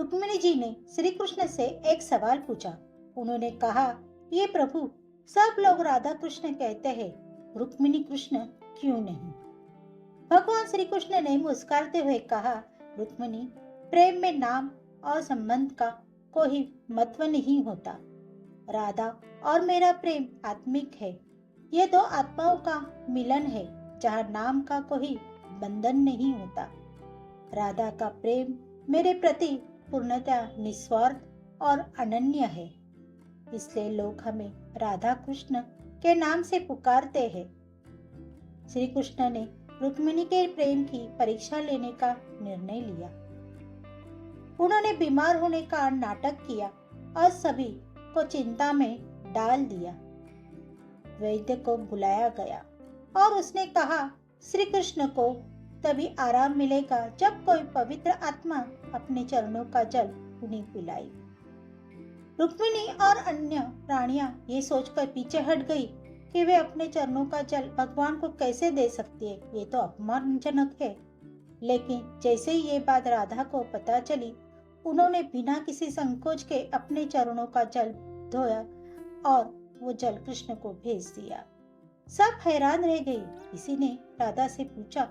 रुक्मिणी जी ने श्री कृष्ण से एक सवाल पूछा। उन्होंने कहा, ये प्रभु, सब लोग राधा कृष्ण कहते हैं, रुक्मिणी कृष्ण क्यों नहीं? भगवान श्री कृष्ण ने मुस्कुराते हुए कहा, रुक्मिणी, प्रेम में नाम और संबंध का कोई महत्व नहीं होता। राधा और मेरा प्रेम आत्मिक है। ये दो आत्माओं का मिलन है, जहाँ नाम का कोई बंधन नहीं होता। राधा का प्रेम मेरे प्रति पूर्णतः निस्वार्थ और अनन्य है। इसलिए लोग हमें राधा कृष्ण के नाम से पुकारते हैं। श्री कृष्ण ने रुक्मिणी के प्रेम की परीक्षा लेने का निर्णय लिया। उन्होंने बीमार होने का नाटक किया और सभी को चिंता में डाल दिया। वैद्य को बुलाया गया और उसने कहा, श्री कृष्ण को तभी आराम मिलेगा जब कोई पवित्र आत्मा अपने चरणों का जल उन्हें पिलाई। रुक्मिणी और अन्य रानियां ये सोचकर पीछे हट गई कि वे अपने चरणों का जल भगवान को कैसे दे सकती है, ये तो अपमानजनक है। लेकिन जैसे ही ये बात राधा को पता चली, उन्होंने बिना किसी संकोच के अपने चरणों का जल धोया और वो जल कृष्ण को भेज दिया। सब हैरान रह गए। किसी ने राधा से पूछा,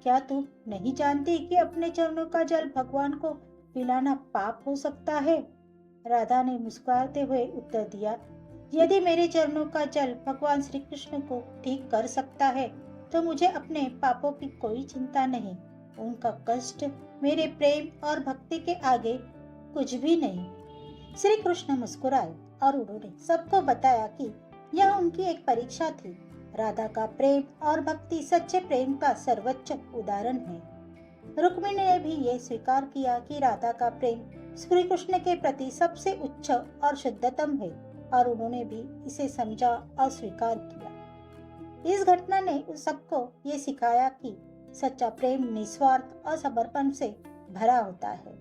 क्या तू नहीं जानती कि अपने चरणों का जल भगवान को पिलाना पाप हो सकता है? राधा ने मुस्कुराते हुए उत्तर दिया, यदि मेरे चरणों का जल भगवान श्री कृष्ण को ठीक कर सकता है तो मुझे अपने पापों की कोई चिंता नहीं। उनका कष्ट मेरे प्रेम और भक्ति के आगे कुछ भी नहीं। श्री कृष्ण मुस्कुराए और उन्होंने सबको बताया कि यह उनकी एक परीक्षा थी। राधा का प्रेम और भक्ति सच्चे प्रेम का सर्वोच्च उदाहरण है। रुक्मिणी ने भी ये स्वीकार किया कि राधा का प्रेम श्री कृष्ण के प्रति सबसे उच्च और शुद्धतम है और उन्होंने भी इसे समझा और स्वीकार किया। इस घटना ने उस सबको ये सिखाया कि सच्चा प्रेम निस्वार्थ और समर्पण से भरा होता है।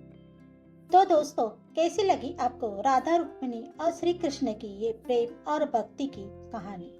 तो दोस्तों, कैसी लगी आपको राधा रुक्मिणी और श्री कृष्ण की ये प्रेम और भक्ति की कहानी?